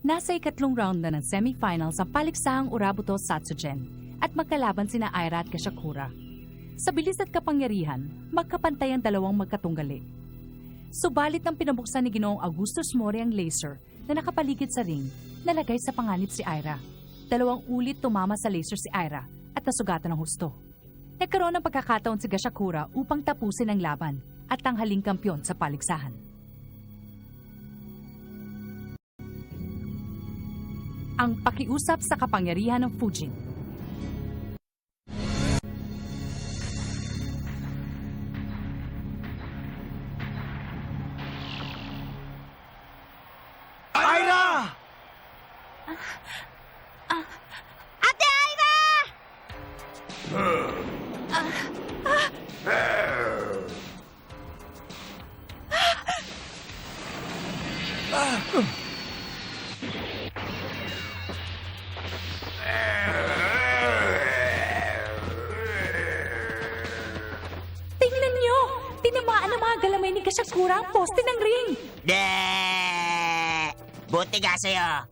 Nasa ikatlong round na ng semifinals ang paliksahang Urabuto Satsugen at magkalaban sina Aira at Kashakura. Sa bilis at kapangyarihan, magkapantay ang dalawang magkatunggali. Subalit nang pinabuksan ni Ginoong Augustus Mori ang laser na nakapaligid sa ring, nalagay sa panganib si Aira. 2 ulit tumama sa laser si Aira at nasugatan ng husto. Nagkaroon ng pagkakataon si Kashakura upang tapusin ang laban at tanghaling kampyon sa paligsahan. Ang pakiusap sa kapangyarihan ng Fujin. Aira! Ate Aira! Tingnan niyo! Tinamaan ng mga galamay ni Kashakura ang poste ng ring! Buti nga sa'yo.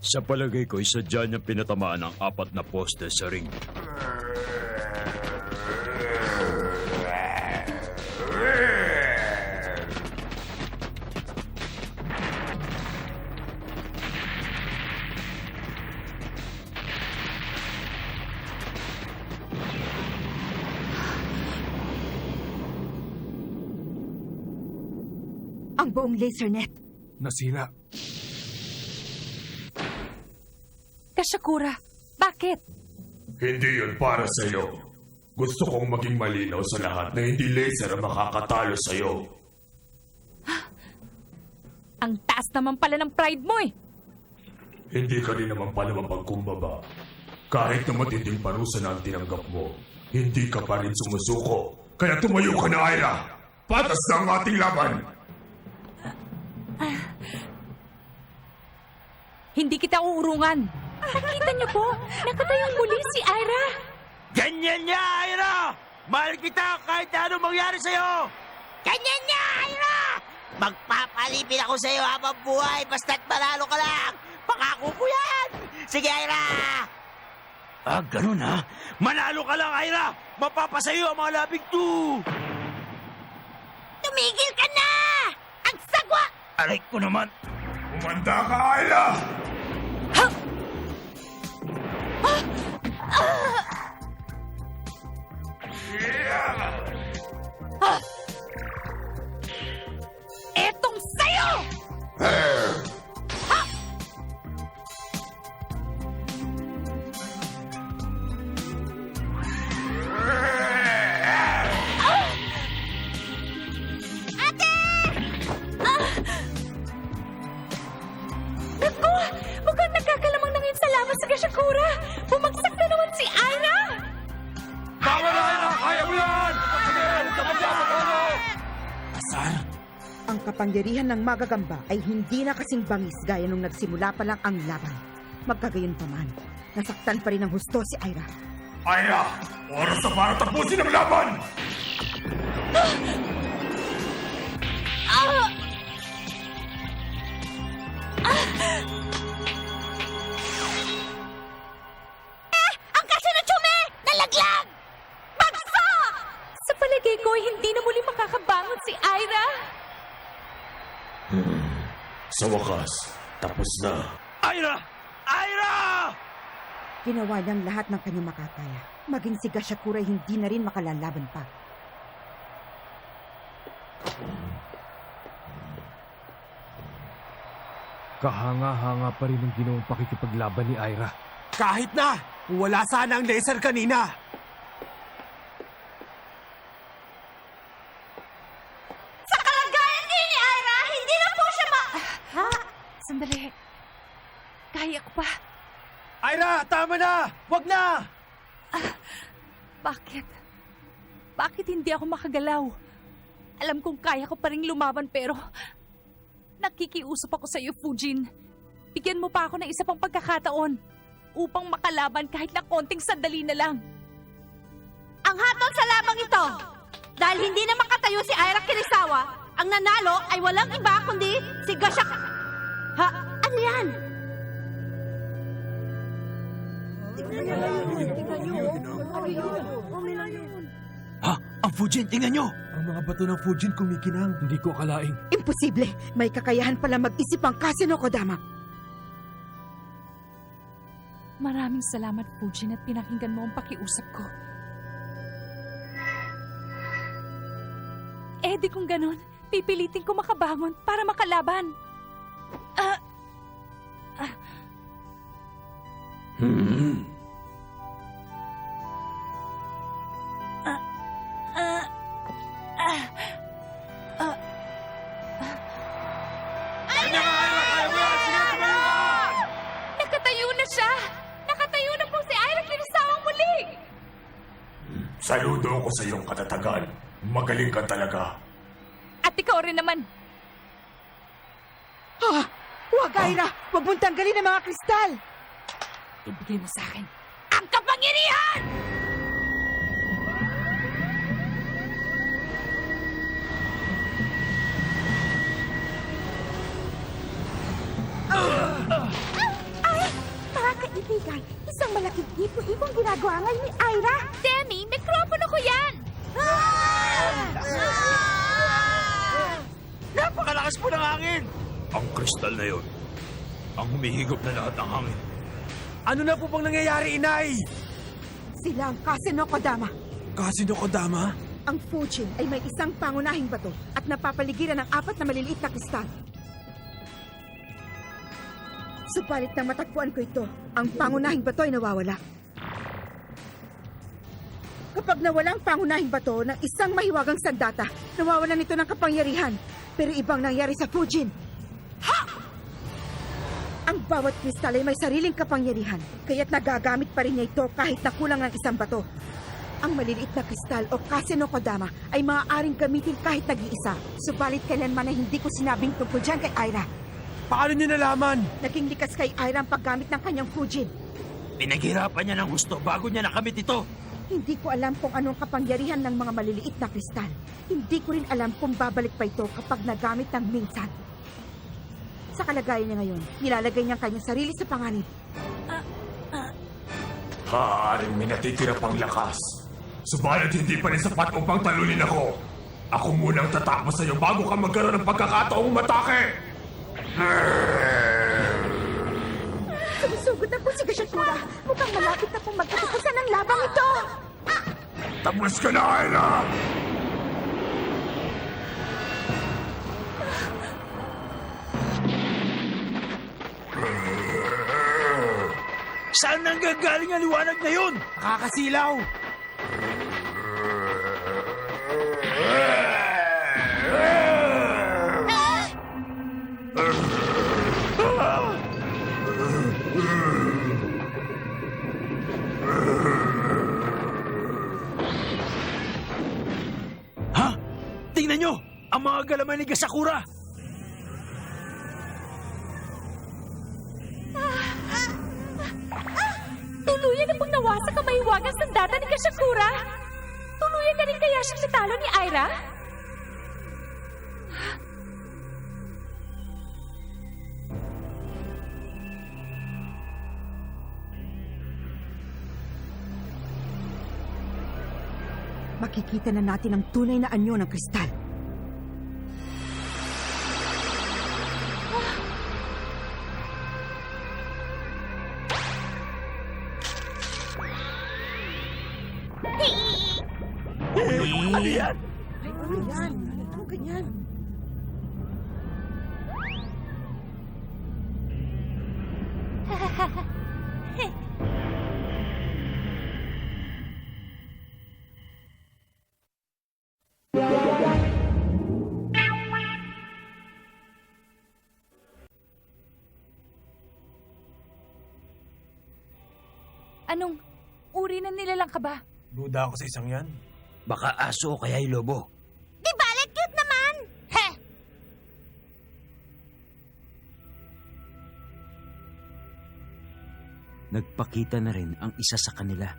Sa palagay ko, sadya niyang pinatamaan ang 4 na poste sa ring. Ang buong laser net. Nasira. Kashakura, bakit? Hindi yun para sa'yo. Gusto kong maging malinaw sa lahat na hindi laser ang makakatalo sa'yo. Ang taas naman pala ng pride mo eh! Hindi ka rin naman pala mapagkumbaba. Kahit na matinding parusa na ang tinanggap mo, hindi ka pa rin sumusuko. Kaya tumayo ka na, Aira! Patas na ang ating laban! Hindi kita uurungan! Nakita niyo po, nakatayong muli si Aira! Ganyan niya, Aira! Mahal kita kahit ano mangyari sa'yo! Ganyan niya, Aira! Magpapalipin ako sa'yo habang buhay basta't manalo ka lang! Pangako ko yan! Sige, Aira! Ah, ganun ha? Manalo ka lang, Aira! Mapapasayo ang mga labing to! Tumigil ka na! Ang sagwa! Aray ko naman! Umanda ka, Aira! Etong sayo! Naku! Mukhang nagkakalamang na ngayon sa laban sa Kashakura! Bumagsak na naman si Aira! Tama na, Aira! Kaya mo yan! Sige, tapat yan sa tono! Asar? Ang kapangyarihan ng magagamba ay hindi na kasing bangis gaya nung nagsimula pa lang ang laban. Magkagayon pa man, nasaktan pa rin ng husto si Aira. Aira! Oras na para tapusin ang laban! Ang kasyo na tsume! Nalaglag! Bagsak! Sa palagay ko, hindi na muli makakabangon si Aira! Sa wakas, tapos na. Aira! Aira! Ginawa niyang lahat ng kanyang makakaya. Maging si Kashakura ay hindi na rin makalalaban pa. Kahanga-hanga pa rin ang ginawang pakikipaglaban ni Aira. Kahit na! Wala sana ang laser kanina! Sa kalagayan din ni Aira, hindi na po siya Ha? Sandali. Kaya ko pa. Aira, tama na! Wag na! Bakit? Bakit hindi ako makagalaw? Alam kong kaya ko pa rin lumaban pero nakikiusap ako sa iyo, Fujin. Bigyan mo pa ako ng isa pang pagkakataon upang makalaban kahit na konting sandali na lang. Ang hatol sa labang ito, dahil hindi na makatayo si Aira Kirisawa, ang nanalo ay walang iba kundi si Gashak... Ha? Ano yan? Ha? Ang Fujin, tingnan nyo! Ang mga bato ng Fujin kumikinang. Hindi ko akalaing. Imposible! May kakayahan pala mag-isip ang Kasino Kodama. Maraming salamat, Fujin, at pinakinggan mo ang pakiusap ko. Eh di kung ganon, pipilitin ko makabangon para makalaban. Nakatayo na siya! Nakatayo na po si Ira Kirisawang muli! Saludo ko sa iyong katatagan. Magaling ka talaga. At ikaw rin naman. Ha? Huwag, Ira! Huwag mong tanggalin ang mga kristal! Ibigay mo sa akin ang kapangyarihan! Mga kaibigan, isang malaking ipo-ipong ginagawa ngayon ni Ira. Demi, mikropono ko yan! Napakalakas po ng hangin! Ang kristal na yon, ang humihigop na lahat ng hangin. Ano na po bang nangyayari, Inay? Sila ang Kasino Kodama. Kasino Kodama? Ang Fujin ay may isang pangunahing bato at napapaligiran ng 4 na maliliit na kristal. Subalit nang matagpuan ko ito, ang pangunahing bato ay nawawala. Kapag nawala ang pangunahing bato ng isang mahiwagang sandata, nawawalan nito ng kapangyarihan. Pero ibang nangyari sa Fujin. Ha! Ang bawat kristal ay may sariling kapangyarihan, kaya't nagagamit pa rin niya ito kahit nakulang ng isang bato. Ang maliliit na kristal o Kasino Kodama ay maaaring gamitin kahit nag-iisa. Subalit kailanman ay hindi ko sinabing tungkol dyan kay Ira. Paano niyo nalaman? Naging likas kay Ira ang paggamit ng kanyang Fujin. Pinaghirapan niya ng gusto bago niya nakamit ito. Hindi ko alam kung anong kapangyarihan ng mga maliliit na kristal. Hindi ko rin alam kung babalik pa ito kapag nagamit ng minsan. Sa kalagayan niya ngayon, nilalagay niya ang kanyang sarili sa panganib. Haaaring may natitira pang lakas. Subalit hindi pa rin sapat upang talunin ako. Ako munang tatapos sa iyo bago ka magkaroon ng pagkakataong matake. Sumusugod na po si Gashakura. Mukhang malapit na pong magkatapusan ng labang ito. Tapos ka na, Ira! Saan nanggagaling ang liwanag na yun? Nakakasilaw. Ha? Tingnan nyo! Ang mga galaman ni Gasakura! Tuluyan na pong nawasak ang mahiwagang sandata ni Gashakura! Tuluyan na rin kaya siyang natalo ni Ira? Makikita na natin ang tunay na anyo ng kristal. Ano yan? Ano ganyan? Anong uri ng nilalang ka ba? Duda ako sa isang yan. Baka aso o kaya'y lobo. Di balik, cute naman! He! Nagpakita na rin ang isa sa kanila.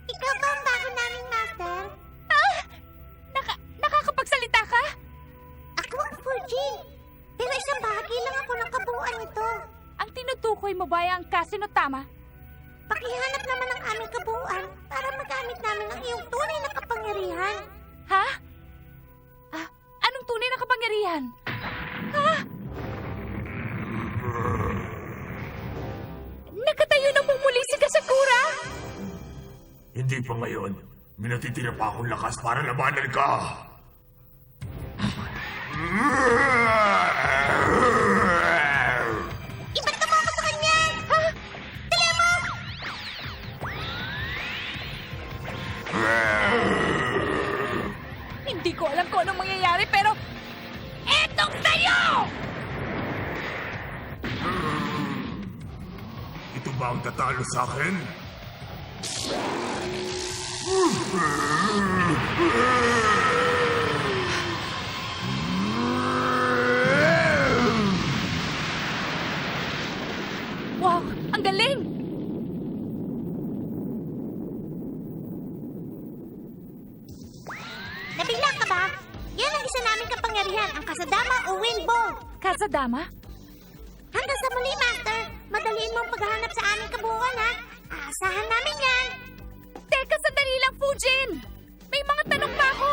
Ikaw ba ang bago naming master? Nakakapagsalita ka? Ako ang Fujin. Pero isang bahagi lang ako ng kabuuan nito. Ang tinutukoy mo ba ay ang Kasino Tama? Pakihanap ng laruan para magamit namin ang iyong tunay na kapangyarihan. Ha? Anong tunay na kapangyarihan? Ha? Nakatayo na muli si Kasakura! Hindi pa ngayon. Minatitira pa akong lakas para labanan ka. Ibalik mo ako sa kanya! Ha? Dali mo! Hindi ko alam kung anong mangyayari pero... Etong sa'yo! Ito ba ang tatalo sa akin? Wow! Ang galing! Nabigla ka ba? Yan ang isa naming kapangyarihan, ang Kasadama o Wind Ball. Kasadama? Hanggang sa muli, Master. Madaliin mong paghahanap sa aming kabuuan, ha? Aasahan namin yan. Teka, sandali lang, Fujin! May mga tanong pa ako!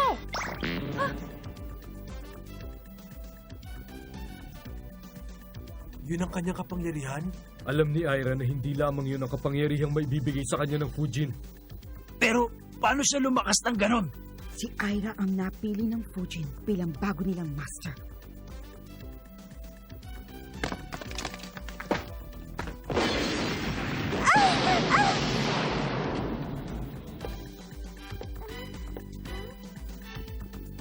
Yun ang kanyang kapangyarihan? Alam ni Ira na hindi lamang yun ang kapangyarihang may bibigay sa kanya ng Fujin. Pero paano siya lumakas ng ganon? Si Ira ang napili ng Fujin bilang bago nilang master.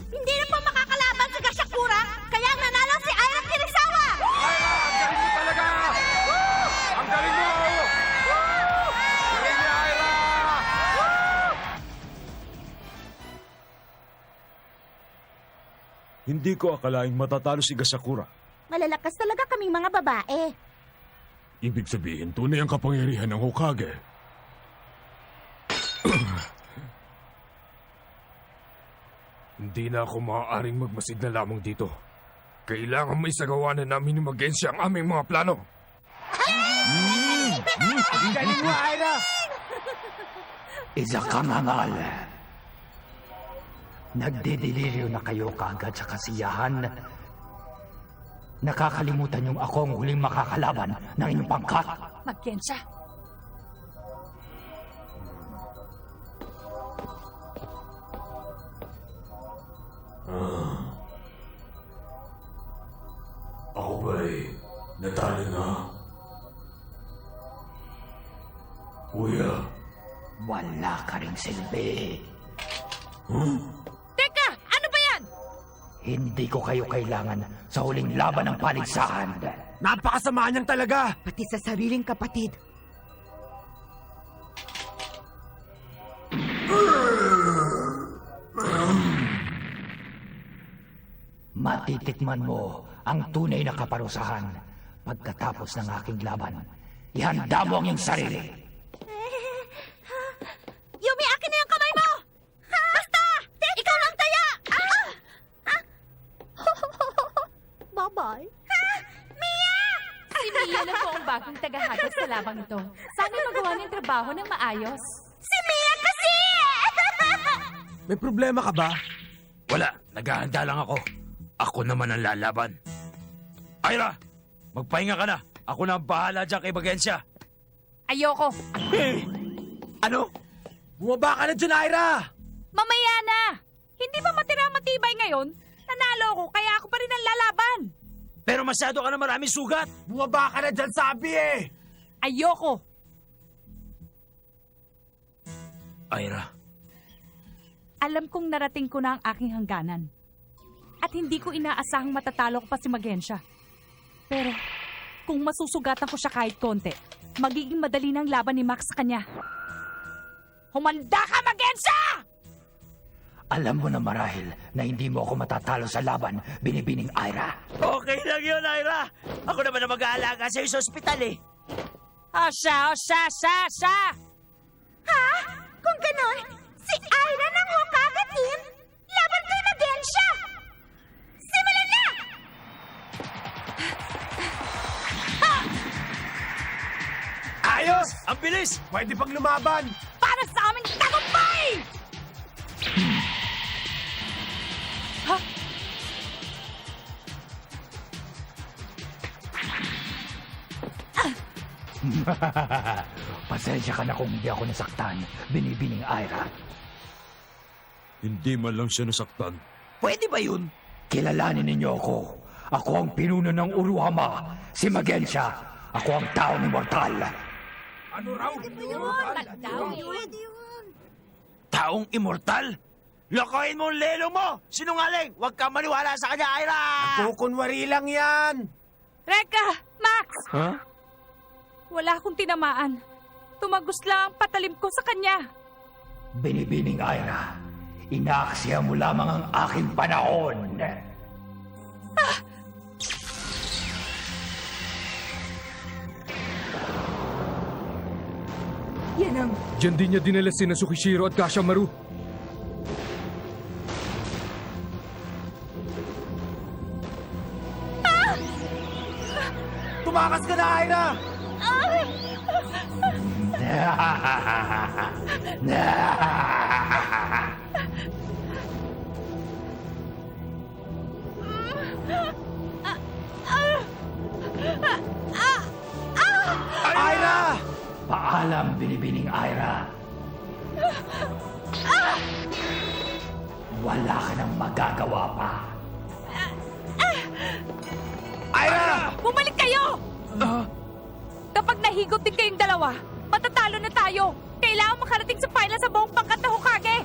Hindi na po makakalaban si Gashakura, kaya nanalo si Ira Kirisawa! Ang galing mo talaga! Ang galing mo! Galing ni Ira! Hindi ko akalaing matatalo si Gasakura. Malalakas talaga kaming mga babae. Ibig sabihin, tunay ang kapangyarihan ng Hokage. Hindi na ako maaaring magmasid na lamang dito. Kailangan may sagawa na namin ni Magensya ang aming mga plano. Galing mo, Ira! Isa kang hangal. Nagdedelirio na kayo kaagad sa kasiyahan. Nakakalimutan niyong ako ang huling makakalaban ng inyong pangkat. Magkensya. Ako ba'y natalo na? Kuya, Wala ka ring silbi. Teka! Ano ba yan? Hindi ko kayo kailangan sa huling laban ng paligsahan. Napakasama niyang talaga! Pati sa sariling kapatid. Matitikman mo ang tunay na kaparusahan pagkatapos ng aking laban. Ihanda mo ang iyong sarili. Yumi, akin na yung kamay mo! Basta! Ikaw lang taya! Bye-bye. Si Mia na po ang bagong tagahagos sa labang ito. Sana magawa niyang trabaho ng maayos. Si Mia kasi! May problema ka ba? Wala, naghahanda lang ako. Ako naman ang lalaban. Ira, magpahinga ka na. Ako na ang bahala dyan kay Magensya. Ayoko. Ano? Bumaba ka na dyan, Ira! Mamaya na! Hindi ba matira matibay ngayon? Nanalo ako, kaya ako pa rin ang lalaban. Pero masyado ka na maraming sugat. Bumaba ka na dyan, sabi eh! Ayoko. Ira, Alam kong narating ko na ang aking hangganan. At hindi ko inaasahang matatalo ko pa si Magensya. Pero kung masusugatan ko siya kahit konti, magiging madali ng laban ni Max sa kanya. Humanda ka, Magensya! Alam mo na marahil na hindi mo ako matatalo sa laban, binibining Ira. okay lang yun, Ira. Ako naman ang mag-aalaga sa'yo sa ospital eh. Siya! Ha? Kung ganon, si Ira ng Hokage team, laban kay Magensya! Simulan na! Ayos! Ang bilis! Pwede pang lumaban! Para sa Pasensya ka na kung hindi ako nasaktan, binibining Ira. Hindi man lang siya nasaktan. Pwede ba yun? Kilalanin ninyo ako. Ako ang pinuno ng Uruhama, si Magensya. Ako ang taong immortal. Ano raw? Taong immortal? Lokohin mo ang lelo mo! Sinungaling! Huwag kang maniwala sa kanya, Ira! Kukunwari lang yan! Reka! Max! Ha? Wala akong tinamaan. Tumagos lang ang patalim ko sa kanya. Binibining Ira, inaaksiya mo lamang ang aking panahon. Yan ang... Diyan din niya dinala si Sukishiro at Kashamaru. Tumakas ka na, Ira! Ira! Paalam, binibining Ira. Wala ka nang magagawa pa. Ira! Bumalik kayo! Kapag nahigop din kayong dalawa, matatalo na tayo. Kailangan makarating sa final sa buong pangkat na Hokage.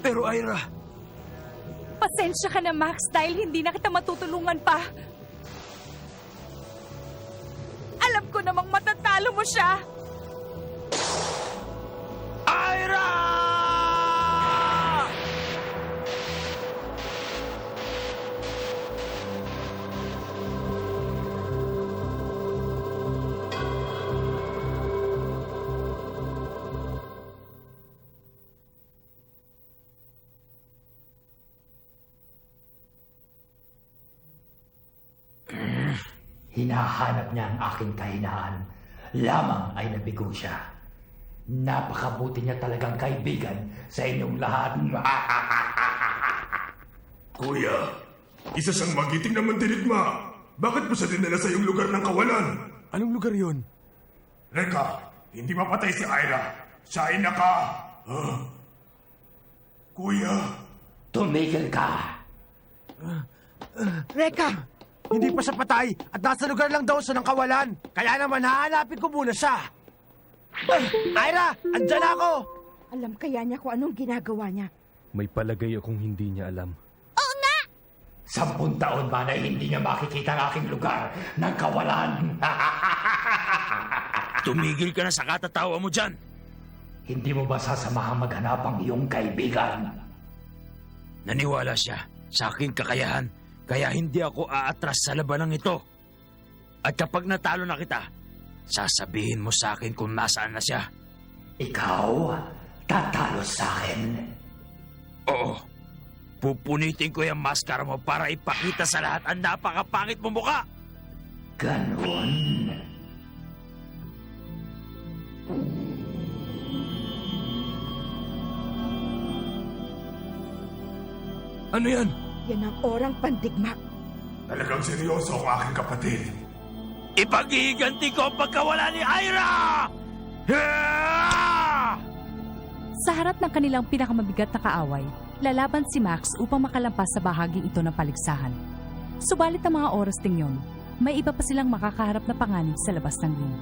Pero Ira, Pasensya ka na, Max, dahil hindi na kita matutulungan pa. Alam ko namang matatalo mo siya. Ira! Hinahanap niya ang aking kahinaan. Lamang ay nabigo siya. Napakabuti niya talagang kaibigan sa inyong lahat. Kuya, isa siyang magiting na mandirigma. Bakit mo siya dinala sa iyong lugar ng kawalan? Anong lugar yun? Reka, hindi mapatay si Ira. Siya ay naka... Kuya, Tumigil ka. Reka! Hindi pa siya patay at nasa lugar lang daw siya ng kawalan. Kaya naman hahanapin ko muna siya. Ira! Andyan ako! Alam kaya niya kung anong ginagawa niya. May palagay akong hindi niya alam. 10 taon ba na hindi niya makikita ang aking lugar ng kawalan? Tumigil ka na sa katatawa mo dyan. Hindi mo ba sasamahang maghanap ang iyong kaibigan? Naniwala siya sa aking kakayahan, kaya hindi ako aatras sa labanang ito. At kapag natalo na kita, sasabihin mo sa akin kung nasaan na siya. Ikaw, tatalo sa akin. Oo, pupunitin ko yung maskara mo para ipakita sa lahat ang napakapangit mo mukha. Ganon. Ano yan? Yan ang orang pandigma. talagang seryoso ang aking kapatid. Ipaghihiganti ko ang pagkawala ni Ira! Sa harap ng kanilang pinakamabigat na kaaway, lalaban si Max upang makalampas sa bahaging ito ng paligsahan. Subalit ang mga oras ding yon, may iba pa silang makakaharap na panganib sa labas ng ring.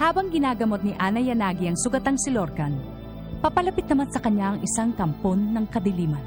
Habang ginagamot ni Ana Yanagi ang sugatang si Lorcan, papalapit naman sa kanya ang isang kampon ng kadiliman.